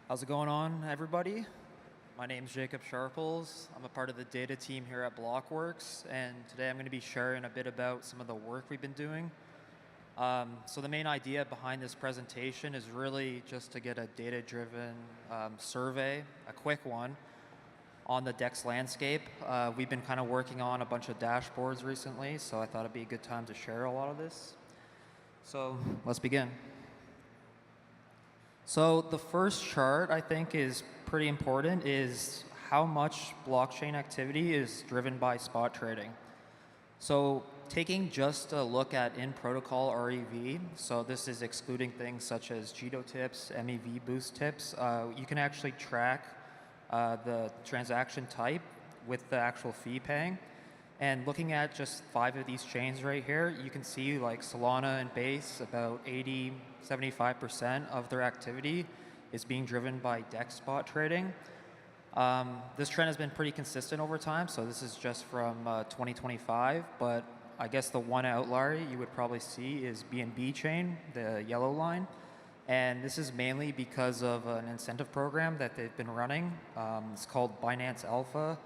How's it going on, everybody? My name is Jacob Sharples. I'm a part of the data team here at Blockworks, and today I'm going to be sharing a bit about some of the work we've been doing. So the main idea behind this presentation is really just to get a data-driven survey, a quick one, on the DEX Landscape. We've been kind of working on a bunch of dashboards recently, so I thought it'd be a good time to share a lot of this. So let's begin. So the first chart I think is pretty important is how much blockchain activity is driven by spot trading. So taking just a look at in-protocol REV, so this is excluding things such as GTO tips, MEV boost tips, you can actually track the transaction type with the actual fee paying. And looking at just 5 of these chains right here, you can see like Solana and Base, about 75% of their activity is being driven by DEX spot trading. This trend has been pretty consistent over time, so this is just from 2025, but I guess the one outlier you would probably see is BNB chain, the yellow line. And this is mainly because of an incentive program that they've been running. It's called Binance Alpha.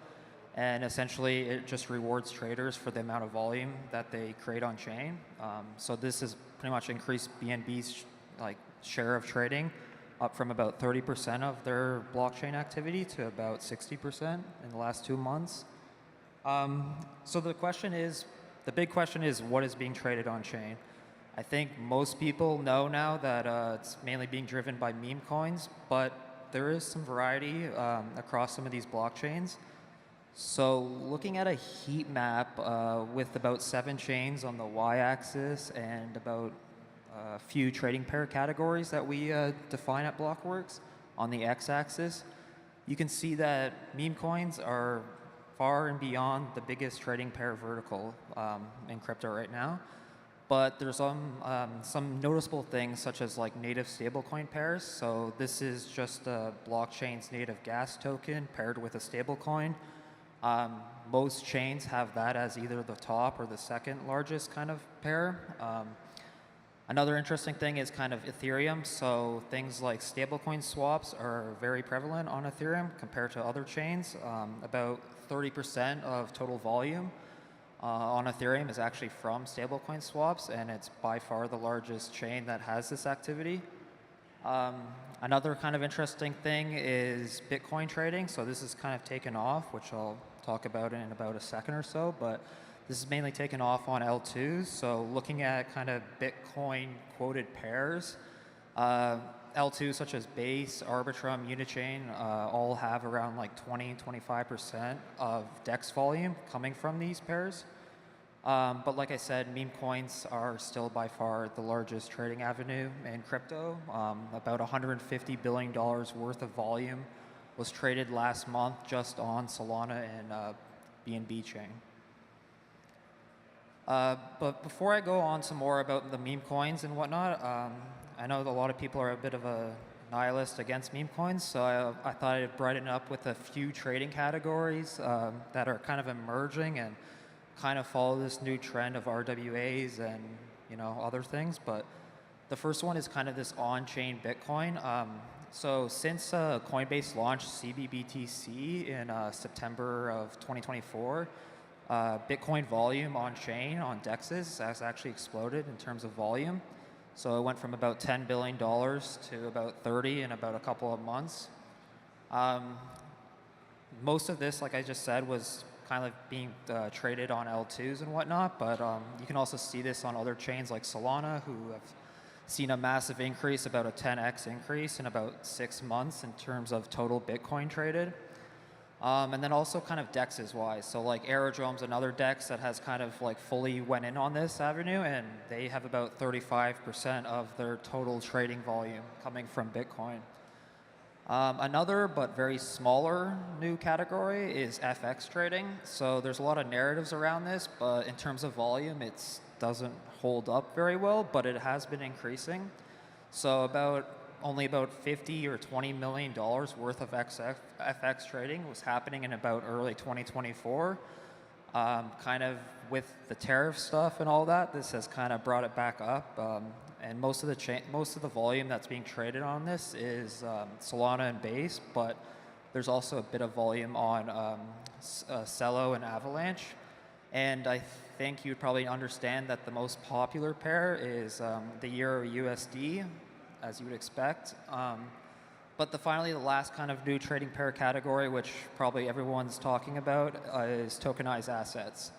And essentially, it just rewards traders for the amount of volume that they create on chain. So this has pretty much increased BNB's share of trading up from about 30% of their blockchain activity to about 60% in the last 2 months. So the big question is, what is being traded on chain? I think most people know now that it's mainly being driven by meme coins, but there is some variety across some of these blockchains. So looking at a heat map with about 7 chains on the y-axis and about a few trading pair categories that we define at Blockworks on the x-axis, you can see that meme coins are far and beyond the biggest trading pair vertical in crypto right now. But there's some noticeable things such as like native stablecoin pairs. So this is just a blockchain's native gas token paired with a stablecoin. Most chains have that as either the top or the second largest kind of pair. Another interesting thing is kind of Ethereum. So things like stablecoin swaps are very prevalent on Ethereum compared to other chains. About 30% of total volume on Ethereum is actually from stablecoin swaps, and it's by far the largest chain that has this activity. Another kind of interesting thing is Bitcoin trading. So this is kind of taken off, which I'll talk about in about a second or so, but this is mainly taken off on L2s. So looking at kind of Bitcoin quoted pairs, L2s such as Base, Arbitrum, Unichain, all have around like 20-25% of DEX volume coming from these pairs. But like I said, meme coins are still by far the largest trading avenue in crypto. About $150 billion worth of volume was traded last month just on Solana and BNB chain. But before I go on some more about the meme coins and whatnot, I know that a lot of people are a bit of a nihilist against meme coins, so I thought I'd brighten up with a few trading categories that are kind of emerging and kind of follow this new trend of RWAs and other things. But the first one is kind of this on-chain Bitcoin. So since Coinbase launched CBBTC in September of 2024, Bitcoin volume on-chain on DEXs has actually exploded in terms of volume. So it went from about $10 billion to about 30 in about a couple of months. Most of this, like I just said, was kind of being traded on L2s and whatnot, but you can also see this on other chains like Solana, who have seen a massive increase, about a 10x increase in about 6 months in terms of total Bitcoin traded. And then also kind of DEXs wise. So like Aerodrome's another DEX that has kind of like fully went in on this avenue, and they have about 35% of their total trading volume coming from Bitcoin. Another but very smaller new category is FX trading. So there's a lot of narratives around this, but in terms of volume, it doesn't hold up very well, but it has been increasing. So only about $50 or $20 million worth of FX trading was happening in about early 2024. Kind of with the tariff stuff and all that, this has kind of brought it back up. and most of the volume that's being traded on this is Solana and Base, but there's also a bit of volume on Celo and Avalanche. And I think you'd probably understand that the most popular pair is the Euro USD, as you would expect. But finally, the last kind of new trading pair category, which probably everyone's talking about, is tokenized assets.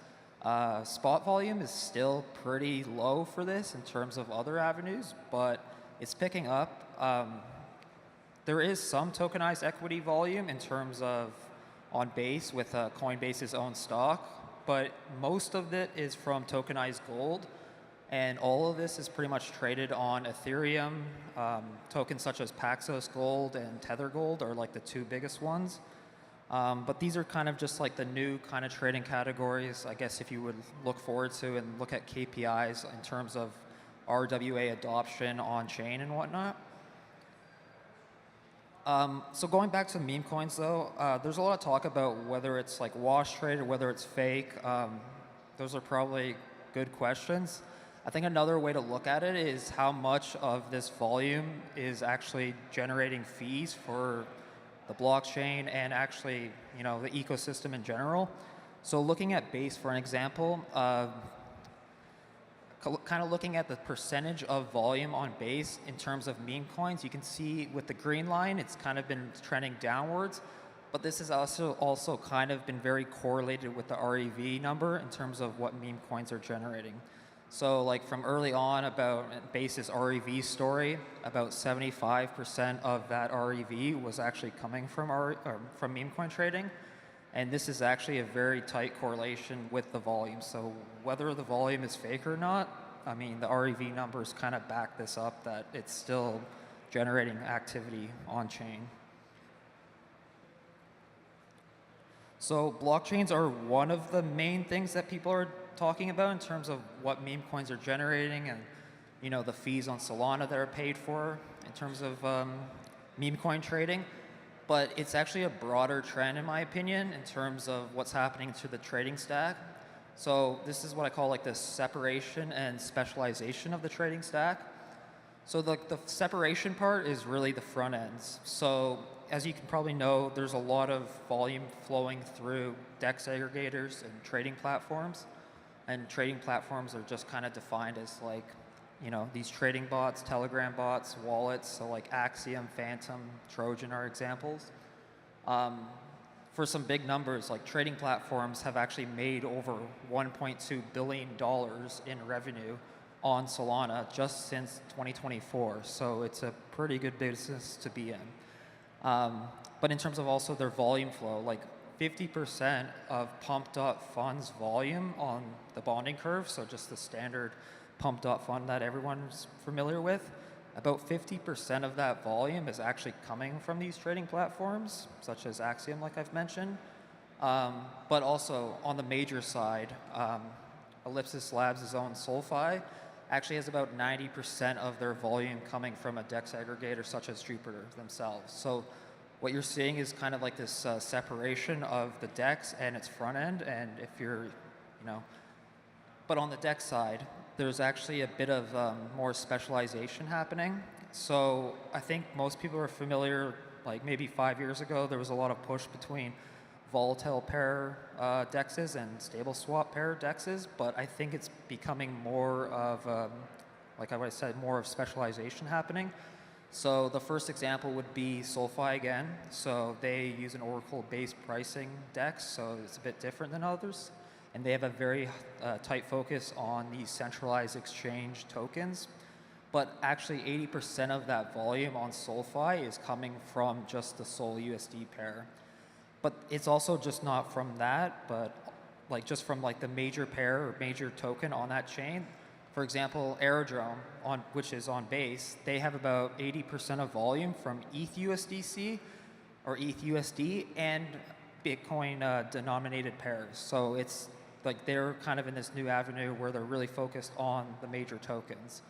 Spot volume is still pretty low for this in terms of other avenues, but it's picking up. There is some tokenized equity volume in terms of on Base with Coinbase's own stock, but most of it is from tokenized gold. And all of this is pretty much traded on Ethereum. Tokens such as Paxos Gold and Tether Gold are like the two biggest ones. But these are kind of just like the new kind of trading categories, I guess, if you would look forward to and look at KPIs in terms of RWA adoption on chain and whatnot. So going back to meme coins though, there's a lot of talk about whether it's like wash trade or whether it's fake. Those are probably good questions. I think another way to look at it is how much of this volume is actually generating fees for the blockchain and actually, you know, the ecosystem in general. So looking at Base for an example, kind of looking at the percentage of volume on Base in terms of meme coins, you can see with the green line, it's kind of been trending downwards, but this has also kind of been very correlated with the REV number in terms of what meme coins are generating. So like from early on about Base's REV story, about 75% of that REV was actually coming from meme coin trading. And this is actually a very tight correlation with the volume. So whether the volume is fake or not, I mean, the REV numbers kind of back this up that it's still generating activity on chain. So blockchains are one of the main things that people are talking about in terms of what meme coins are generating and, you know, the fees on Solana that are paid for in terms of meme coin trading. But it's actually a broader trend, in my opinion, in terms of what's happening to the trading stack. So this is what I call like the separation and specialization of the trading stack. So the separation part is really the front ends. So as you can probably know, there's a lot of volume flowing through DEX aggregators and trading platforms. And trading platforms are just kind of defined as like, you know, these trading bots, Telegram bots, wallets, so like Axiom, Phantom, Trojan are examples. For some big numbers, like trading platforms have actually made over $1.2 billion in revenue on Solana just since 2024. So it's a pretty good business to be in. But in terms of also their volume flow, like 50% of pumped up funds volume on the bonding curve, so just the standard pumped up fund that everyone's familiar with, about 50% of that volume is actually coming from these trading platforms, such as Axiom, like I've mentioned. But also on the major side, Ellipsis Labs' own SolFi actually has about 90% of their volume coming from a DEX aggregator such as Jupiter themselves. So what you're seeing is kind of like this separation of the DEX and its front end, and if you're, you know, but on the DEX side, there's actually a bit of more specialization happening. So I think most people are familiar, like maybe 5 years ago, there was a lot of push between volatile pair DEXs and stable swap pair DEXs, but I think it's becoming more of, like I said, more of specialization happening. So the first example would be SolFi again. So they use an Oracle-based pricing DEX, so it's a bit different than others. And they have a very tight focus on these centralized exchange tokens. But actually 80% of that volume on SolFi is coming from just the Sol USD pair. But it's also just not from that, but like just from like the major pair or major token on that chain. For example, Aerodrome, which is on Base, they have about 80% of volume from ETH USDC or ETH USD and Bitcoin denominated pairs. So it's like they're kind of in this new avenue where they're really focused on the major tokens.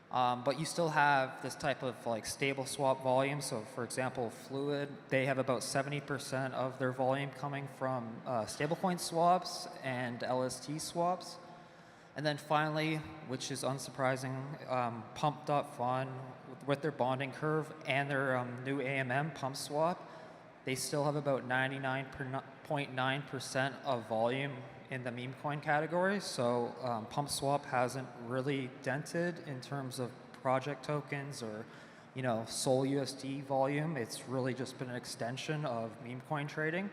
But you still have this type of like stable swap volume. So for example, Fluid, they have about 70% of their volume coming from stablecoin swaps and LST swaps. And then finally, which is unsurprising, Pump.Fun, with their bonding curve and their new AMM pump swap, they still have about 99.9% of volume in the meme coin category. So pump swap hasn't really dented in terms of project tokens or Sol USD volume. It's really just been an extension of meme coin trading.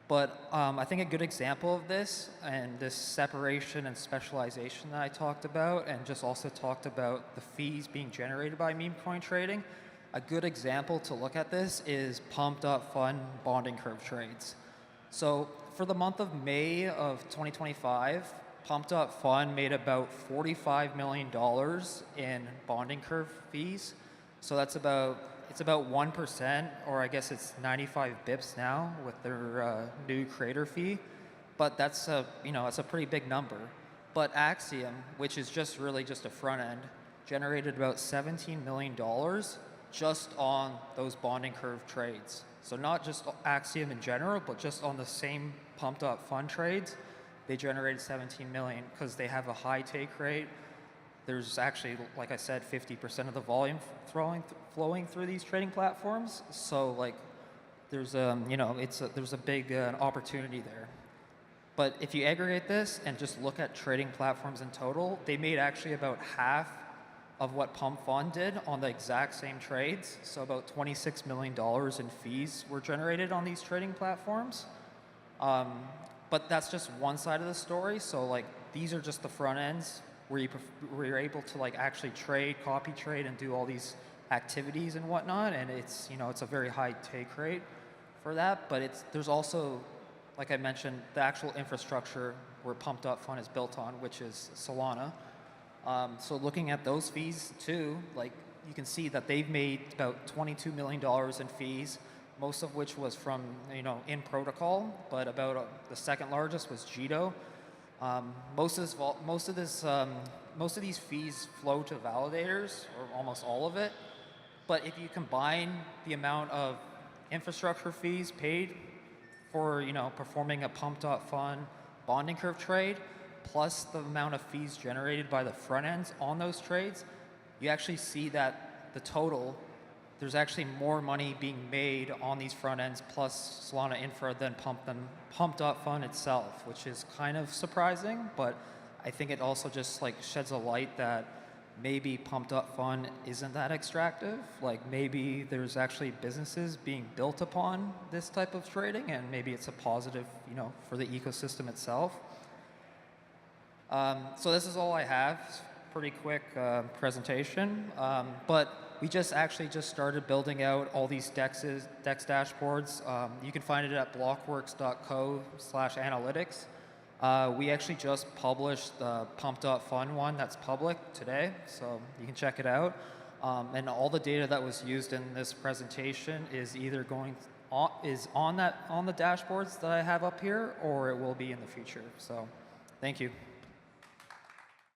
But I think a good example of this and this separation and specialization that I talked about, and just also talked about the fees being generated by meme coin trading, a good example to look at this is Pump.Fun bonding curve trades. So for the month of May of 2025, Pump.Fun made about $45 million in bonding curve fees. So it's about 1%, or I guess it's 95 bips now with their new creator fee. But that's it's a pretty big number. But Axiom, which is really just a front end, generated about $17 million just on those bonding curve trades. So not just Axiom in general, but just on the same Pump.Fun trades, they generated 17 million because they have a high take rate. There's actually, like I said, 50% of the volume flowing through these trading platforms. So there's there's a big opportunity there. But if you aggregate this and just look at trading platforms in total, they made actually about half of what Pump.Fun did on the exact same trades. So about $26 million in fees were generated on these trading platforms. But that's just one side of the story. So these are just the front ends where you're able to actually trade, copy trade, and do all these activities and whatnot. And it's it's a very high take rate for that. But there's also, like I mentioned, the actual infrastructure where Pump.Fun is built on, which is Solana. So looking at those fees too, you can see that they've made about $22 million in fees, most of which was from in protocol, but about the second largest was Jito. Most of these fees flow to validators, or almost all of it. But if you combine the amount of infrastructure fees paid for performing a Pump.Fun bonding curve trade, plus the amount of fees generated by the front ends on those trades, you actually see that the total, there's actually more money being made on these front ends plus Solana infra than Pump.Fun itself, which is kind of surprising, but I think it also just sheds a light that maybe Pump.Fun isn't that extractive. Maybe there's actually businesses being built upon this type of trading, and maybe it's a positive, for the ecosystem itself. So this is all I have. Pretty quick presentation, but we just started building out all these DEX dashboards. You can find it at blockworks.co/analytics. We actually just published the Pump.Fun one that's public today, so you can check it out. And all the data that was used in this presentation is either on the dashboards that I have up here, or it will be in the future. So, thank you.